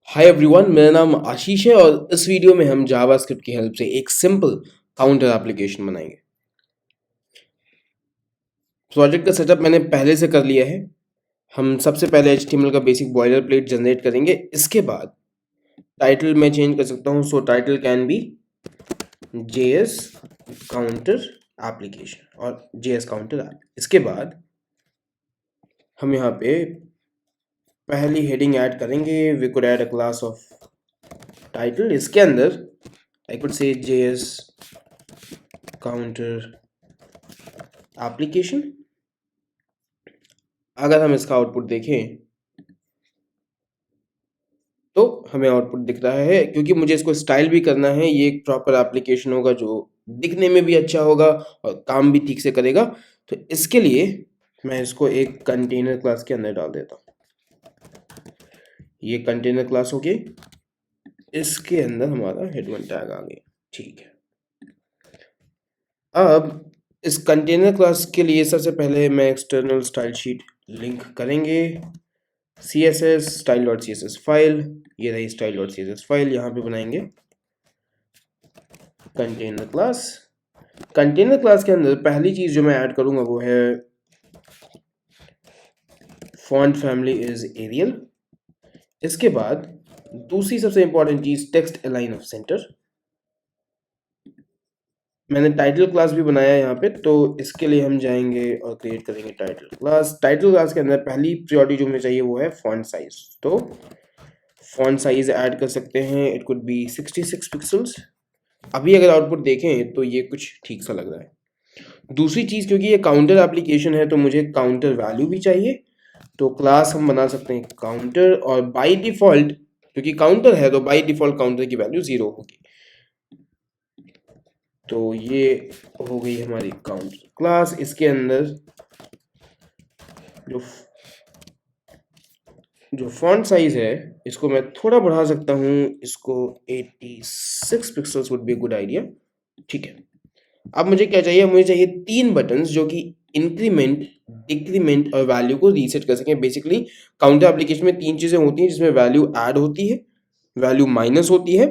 Hi everyone, मेरा नाम आशीष है और इस वीडियो में हम जावास्क्रिप्ट की हेल्प से एक सिंपल काउंटर एप्लीकेशन बनाएंगे। प्रोजेक्ट का सेटअप मैंने पहले से कर लिया है। हम सबसे पहले HTML का बेसिक बॉयलर प्लेट जनरेट करेंगे। इसके बाद टाइटल मैं चेंज कर सकता हूँ, so title can be JS counter application और JS काउंटर ऐप। इसके बाद हम यहाँ पे पहली हेडिंग ऐड करेंगे। We could add a class of title. इसके अंदर I could say JS counter application. अगर हम इसका आउटपुट देखें तो हमें आउटपुट दिख रहा है, क्योंकि मुझे इसको स्टाइल भी करना है। ये एक प्रॉपर एप्लीकेशन होगा जो दिखने में भी अच्छा होगा और काम भी ठीक से करेगा। तो इसके लिए मैं इसको एक कंटेनर क्लास के अंदर डाल देता हूँ। ये कंटेनर क्लास हो गई। इसके अंदर हमारा हेड1 टैग आ गया। ठीक है, अब इस कंटेनर क्लास के लिए सबसे पहले मैं एक्सटर्नल स्टाइल शीट लिंक करेंगे। CSS style.css फाइल, ये रही style.css फाइल। यहाँ पे बनाएंगे कंटेनर क्लास। कंटेनर क्लास के अंदर पहली चीज जो मैं ऐड करूंगा वो है फॉन्ट फैमिली इज एरियल। इसके बाद दूसरी सबसे इंपॉर्टेंट चीज टेक्स्ट अलाइन ऑफ सेंटर। मैंने टाइटल क्लास भी बनाया है यहाँ पे, तो इसके लिए हम जाएंगे और क्रिएट करेंगे टाइटल क्लास। टाइटल क्लास के अंदर पहली प्रायोरिटी जो हमें चाहिए वो है फॉन्ट साइज। तो फॉन्ट साइज ऐड कर सकते हैं, इट कुड बी 66 पिक्सल्स। अभी अगर आउटपुट देखें तो ये कुछ ठीक सा लग रहा है। दूसरी चीज़, क्योंकि ये काउंटर एप्लीकेशन है तो मुझे काउंटर वैल्यू भी चाहिए। तो क्लास हम बना सकते हैं काउंटर, और बाय डिफ़ॉल्ट क्योंकि काउंटर है तो बाय डिफ़ॉल्ट काउंटर की वैल्यू 0 होगी। तो ये हो गई हमारी काउंटर क्लास। इसके अंदर जो फॉन्ट साइज है इसको मैं थोड़ा बढ़ा सकता हूँ। इसको 86 pixels would be good idea. ठीक है, अब मुझे क्या चाहिए? मुझे चाहिए 3 बटन्स जो कि इंक्रीमेंट, डिक्रीमेंट और वैल्यू को रीसेट कर सकें। बेसिकली काउंटर एप्लीकेशन में 3 चीज़ें होती हैं, जिसमें वैल्यू ऐड होती है, वैल्यू माइनस होती है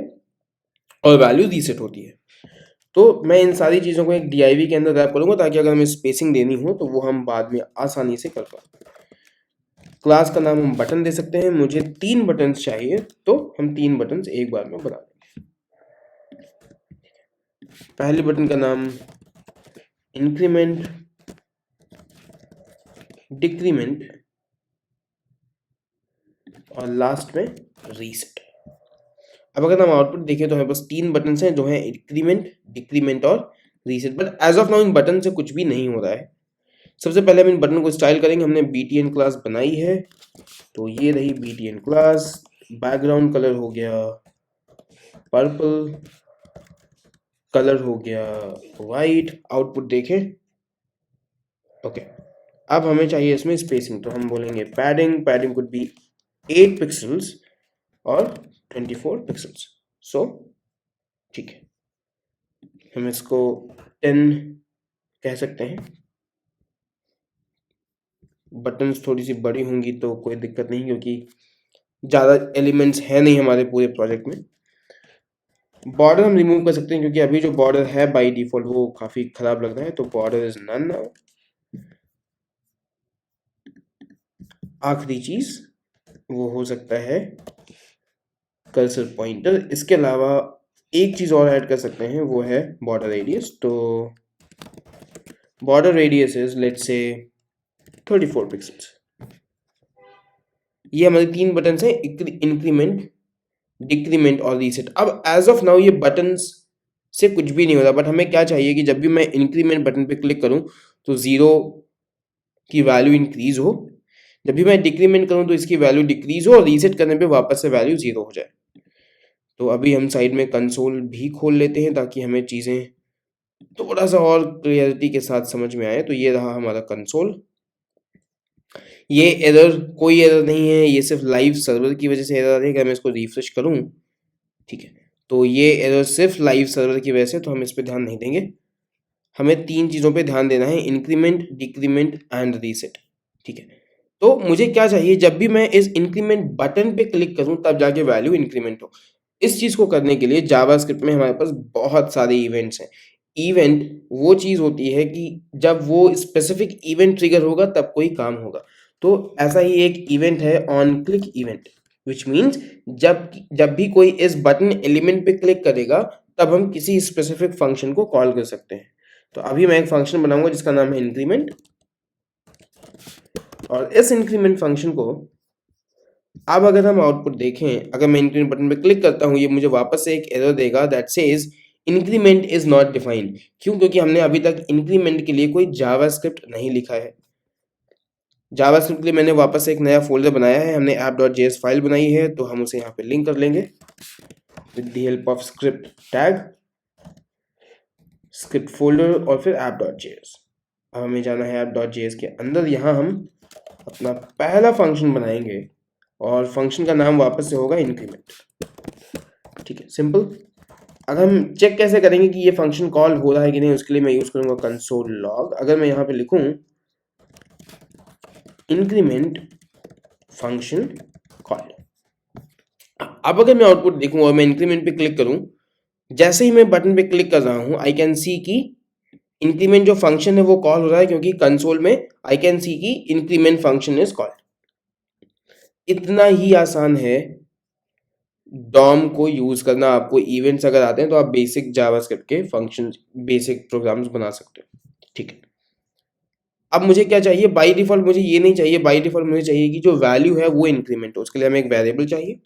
और वैल्यू रीसेट होती है। तो मैं इन सारी चीज़ों को एक DIV के अंदर रैप करूँगा, ताकि अगर हमें स्पेसिंग देनी हो तो वो हम बाद में आसानी से कर पाए। क्लास का नाम हम बटन दे सकते हैं। मुझे 3 बटन्स चाहिए, तो हम 3 बटन्स एक बार में बना देंगे। पहले बटन का नाम इंक्रीमेंट, डिक्रीमेंट और लास्ट में रीसेट। अब अगर हम आउटपुट देखें तो हमारे पास 3 बटन्स हैं जो हैं इंक्रीमेंट, डिक्रीमेंट और reset. But as of now इन बटन से कुछ भी नहीं हो रहा है। सबसे पहले हम इन बटन को स्टाइल करेंगे। हमने BTN क्लास बनाई है, तो ये रही BTN क्लास। बैकग्राउंड कलर हो गया पर्पल, कलर हो गया वाइट। आउटपुट देखें। ओके, अब हमें चाहिए इसमें स्पेसिंग, तो हम बोलेंगे पैडिंग कुड बी 8 पिक्सल्स और 24 पिक्सल्स। सो ठीक है, हम इसको 10 कह सकते हैं। बटन्स थोड़ी सी बड़ी होंगी तो कोई दिक्कत नहीं, क्योंकि ज़्यादा एलिमेंट्स हैं नहीं हमारे पूरे प्रोजेक्ट में। बॉर्डर हम रिमूव कर सकते हैं, क्योंकि अभी जो बॉर्डर है बाय डिफॉल्ट वो काफ़ी ख़राब लग रहा है, तो बॉर्डर इज नन नाउ। आखिरी चीज़ वो हो सकता है कर्सर पॉइंटर। इसके अलावा एक चीज़ और ऐड कर सकते हैं, वो है बॉर्डर रेडियस। तो border radius is let's say 34 pixels. ये हमारे 3 बटन हैं, इंक्रीमेंट, डिक्रीमेंट और रीसेट। अब एज ऑफ नाउ ये बटन्स से कुछ भी नहीं होता, बट हमें क्या चाहिए कि जब भी मैं इंक्रीमेंट बटन पे क्लिक करूं तो 0 की वैल्यू इंक्रीज हो, जब भी मैं डिक्रीमेंट करूं तो इसकी वैल्यू डिक्रीज हो, और रीसेट करने पे वापस से वैल्यू 0 हो जाए। तो अभी हम साइड में कंसोल भी खोल लेते हैं, ताकि हमें चीज़ें थोड़ा सा और क्लियरिटी के साथ समझ में आए। तो ये रहा हमारा कंसोल। ये एरर कोई एरर नहीं है, ये सिर्फ लाइव सर्वर की वजह से एरर है। अगर मैं इसको रिफ्रेश करूं, ठीक है, तो ये एरर सिर्फ लाइव सर्वर की वजह से, तो हम इस पर ध्यान नहीं देंगे। हमें 3 चीज़ों पे ध्यान देना है, इंक्रीमेंट, डिक्रीमेंट एंड रीसेट। ठीक है, तो मुझे क्या चाहिए, जब भी मैं इस इंक्रीमेंट बटन पे क्लिक करूं तब जाके वैल्यू इंक्रीमेंट हो। इस चीज को करने के लिए जावास्क्रिप्ट में हमारे पास बहुत सारे इवेंट्स हैं। इवेंट वो चीज होती है कि जब वो स्पेसिफिक इवेंट ट्रिगर होगा तब कोई काम होगा। तो ऐसा ही एक इवेंट है on click event, which means जब जब भी कोई इस बटन एलिमेंट पे क्लिक करेगा तब हम किसी स्पेसिफिक फंक्शन को कॉल कर सकते हैं। तो अभी मैं एक फंक्शन बनाऊंगा जिसका नाम है इंक्रीमेंट, और इस इंक्रीमेंट फंक्शन को अब अगर हम आउटपुट देखें, अगर मैं इंक्रीमेंट बटन पे क्लिक करता हूं, ये मुझे वापस से एक एरर देगा that says increment is not defined. क्यों? क्योंकि हमने अभी तक इंक्रीमेंट के लिए कोई जावास्क्रिप्ट नहीं लिखा है। जावास्क्रिप्ट के लिए मैंने वापस से एक नया फोल्डर बनाया है, हमने app.js फाइल बनाई है, तो हम उसे यहाँ पे लिंक कर लेंगे with the help of script tag, script folder और फिर app.js। अब हमें जाना है app.js के अंदर, यहाँ हम अपना पहला फंक्शन बनाएंगे और फंक्शन का नाम वापस से होगा इंक्रीमेंट। ठीक है, सिंपल। अगर हम चेक कैसे करेंगे कि ये फंक्शन कॉल हो रहा है कि नहीं, उसके लिए मैं यूज करूंगा कंसोल लॉग। अगर मैं यहाँ पे लिखूं इंक्रीमेंट फंक्शन कॉल, अब अगर मैं आउटपुट देखूं और मैं इंक्रीमेंट पे क्लिक करूं, जैसे ही मैं बटन पे क्लिक कर रहा हूं आई कैन सी कि इंक्रीमेंट जो फंक्शन है वो कॉल हो रहा है, क्योंकि कंसोल में आई कैन सी कि इंक्रीमेंट फंक्शन इज कॉल्ड। इतना ही आसान है डॉम को यूज करना। आपको इवेंट्स अगर आते हैं तो आप बेसिक जावास्क्रिप्ट के फंक्शन, बेसिक प्रोग्राम्स बना सकते हो। ठीक है, अब मुझे क्या चाहिए, बाय डिफॉल्ट मुझे ये नहीं चाहिए, बाय डिफॉल्ट मुझे चाहिए कि जो वैल्यू है वो इंक्रीमेंट हो। उसके लिए हमें एक वेरिएबल चाहिए,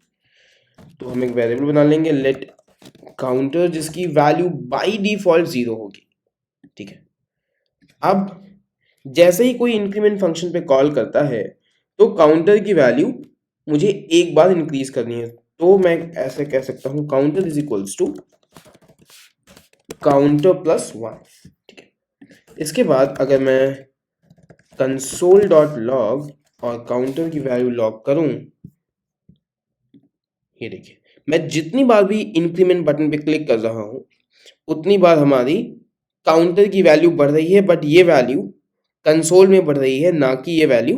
तो हम एक वेरिएबल बना लेंगे लेट काउंटर, जिसकी वैल्यू बाय डिफॉल्ट 0 होगी। ठीक है, अब जैसे ही कोई इंक्रीमेंट फंक्शन पे कॉल करता है तो काउंटर की वैल्यू मुझे एक बार इंक्रीज करनी है। तो मैं ऐसे कह सकता हूं counter is equals to counter plus 1। ठीक है, इसके बाद अगर मैं कंसोल डॉट लॉग और काउंटर की वैल्यू लॉग करूं, ये देखिए मैं जितनी बार भी इंक्रीमेंट बटन पे क्लिक कर रहा हूं उतनी बार हमारी काउंटर की वैल्यू बढ़ रही है, बट ये वैल्यू कंसोल में बढ़ रही है, ना कि ये वैल्यू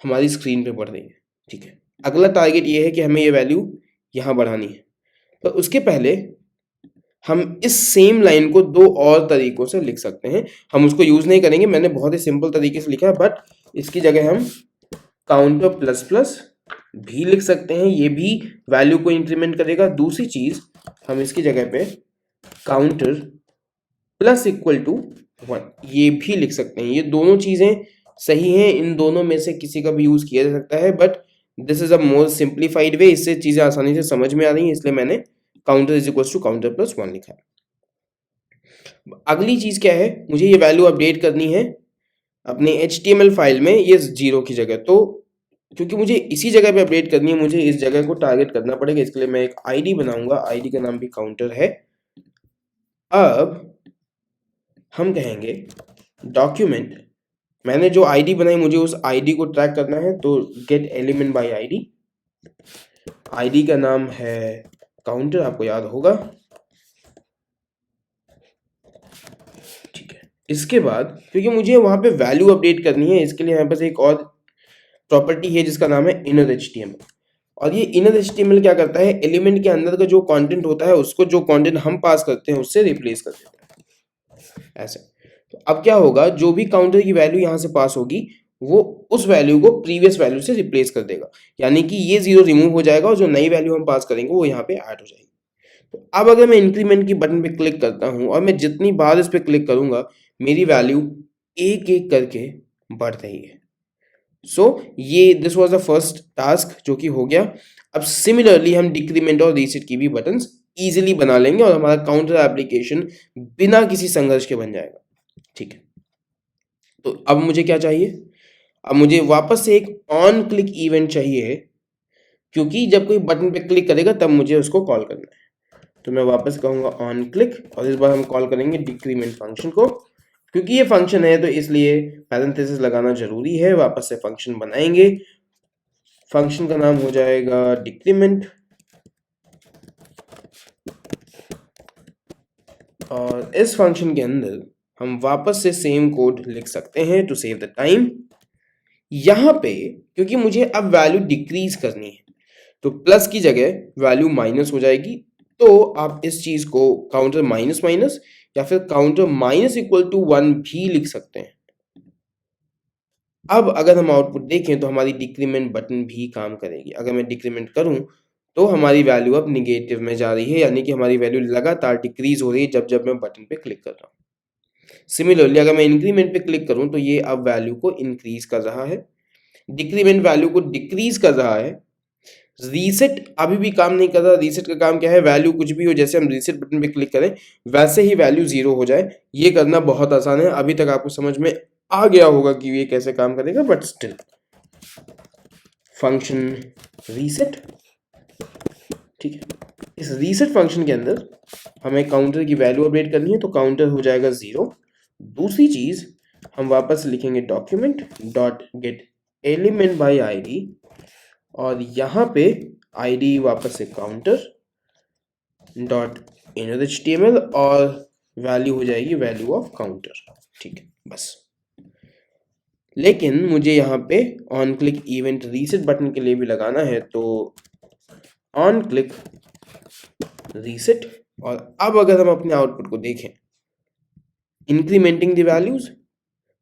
हमारी स्क्रीन पे बढ़ रही है। ठीक है, अगला टारगेट ये है कि हमें ये वैल्यू यहाँ बढ़ानी है, पर उसके पहले हम इस सेम लाइन को दो और तरीकों से लिख सकते हैं। हम उसको यूज नहीं करेंगे, मैंने बहुत ही सिंपल तरीके से लिखा है, बट इसकी जगह हम काउंटर प्लस प्लस भी लिख सकते हैं, ये भी वैल्यू को इंक्रीमेंट करेगा। दूसरी चीज, हम इसकी जगह पे काउंटर प्लस इक्वल टू 1 ये भी लिख सकते हैं। ये दोनों चीजें सही हैं, इन दोनों में से किसी का भी यूज किया जा सकता है, but this is a more simplified वे। इससे चीजें आसानी से समझ में आ रही हैं, इसलिए मैंने counter is equal to counter plus 1 लिखा है। अगली चीज क्या है, मुझे ये वैल्यू अपडेट करनी है अपने HTML फाइल में, ये 0 की जगह। तो क्योंकि मुझे इसी जगह पे अपडेट करनी है, मुझे इस जगह को टारगेट करना पड़ेगा। इसके लिए मैं एक आईडी बनाऊंगा, आईडी का नाम भी काउंटर है। अब हम कहेंगे डॉक्यूमेंट, मैंने जो आईडी बनाई मुझे उस आईडी को ट्रैक करना है, तो gate element by ID. ID का नाम है काउंटर, आपको याद होगा। ठीक है, इसके बाद क्योंकि मुझे वहां पे वैल्यू अपडेट करनी है, इसके लिए हमारे पास एक और प्रॉपर्टी है जिसका नाम है इनर HTML। और ये इनर HTML क्या करता है, एलिमेंट के अंदर का जो कंटेंट होता है उसको जो कंटेंट हम पास करते हैं उससे रिप्लेस कर देता है, ऐसे। तो अब क्या होगा, जो भी काउंटर की वैल्यू यहाँ से पास होगी वो उस वैल्यू को प्रीवियस वैल्यू से रिप्लेस कर देगा, यानी कि ये 0 रिमूव हो जाएगा और जो नई वैल्यू हम पास करेंगे वो यहाँ पे ऐड हो जाएगी। तो अब अगर मैं इंक्रीमेंट की बटन पे क्लिक करता हूँ और मैं जितनी बार इस पे क्लिक करूंगा मेरी वैल्यू एक एक करके बढ़ रही है। सो ये this was the first task जो कि हो गया। अब सिमिलरली हम डिक्रीमेंट और रीसेट की भी बटन्स इजीली बना लेंगे और हमारा काउंटर एप्लीकेशन बिना किसी संघर्ष के बन जाएगा। ठीक है, तो अब मुझे क्या चाहिए, अब मुझे वापस से एक ऑन क्लिक इवेंट चाहिए, क्योंकि जब कोई बटन पे क्लिक करेगा तब मुझे उसको कॉल करना है। तो मैं वापस कहूंगा ऑन क्लिक, और इस बार हम कॉल करेंगे डिक्रीमेंट फंक्शन को। क्योंकि ये फंक्शन है तो इसलिए पैरेंथेसिस लगाना जरूरी है। वापस से फंक्शन बनाएंगे, फंक्शन का नाम हो जाएगा डिक्रीमेंट, और इस फंक्शन के अंदर हम वापस से सेम कोड लिख सकते हैं टू सेव द टाइम। यहाँ पे क्योंकि मुझे अब वैल्यू डिक्रीज करनी है तो प्लस की जगह वैल्यू माइनस हो जाएगी। तो आप इस चीज को काउंटर माइनस माइनस या फिर काउंटर माइनस इक्वल टू 1 भी लिख सकते हैं। अब अगर हम आउटपुट देखें तो हमारी डिक्रीमेंट बटन भी काम करेगी। अगर मैं डिक्रीमेंट करूं तो हमारी वैल्यू अब निगेटिव में जा रही है, यानी कि हमारी वैल्यू लगातार डिक्रीज हो रही है जब जब मैं बटन पे क्लिक कर रहा हूं। सिमिलरली अगर मैं इंक्रीमेंट पे क्लिक करूं तो ये अब वैल्यू को इंक्रीज कर रहा है, डिक्रीमेंट वैल्यू को डिक्रीज कर रहा है। रीसेट अभी भी काम नहीं कर रहा। रीसेट का काम क्या है, वैल्यू कुछ भी हो, जैसे हम रीसेट बटन पे क्लिक करें वैसे ही वैल्यू 0 हो जाए। ये करना बहुत आसान है। अभी तक आपको समझ में आ गया होगा कि ये कैसे काम करेगा, बट स्टिल फंक्शन रीसेट, ठीक है। इस रीसेट फंक्शन के अंदर हमें काउंटर की वैल्यू अपडेट करनी है तो काउंटर हो जाएगा 0। दूसरी चीज हम वापस लिखेंगे document dot gate element by ID और यहाँ पे आईडी वापस से काउंटर डॉट इनर एचटीएमएल और वैल्यू हो जाएगी वैल्यू ऑफ काउंटर, ठीक है बस। लेकिन मुझे यहाँ पे on click event reset button के लिए भी लगाना है तो ऑन क्लिक रीसेट। और अब अगर हम अपने आउटपुट को देखें इंक्रीमेंटिंग द वैल्यूज,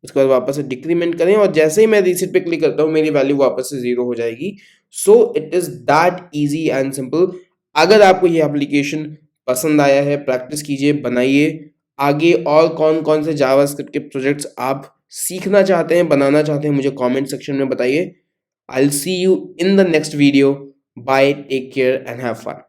उसके बाद वापस से डिक्रीमेंट करें और जैसे ही मैं रीसेट पे क्लिक करता हूँ मेरी वैल्यू वापस से 0 हो जाएगी। So it is that easy and simple. अगर आपको ये एप्लीकेशन पसंद आया है प्रैक्टिस कीजिए, बनाइए। आगे और कौन कौन से जावास्क्रिप्ट के प्रोजेक्ट्स आप सीखना चाहते हैं, बनाना चाहते हैं, मुझे कमेंट सेक्शन में बताइए। I will see you in the next video. Bye, take care and have fun.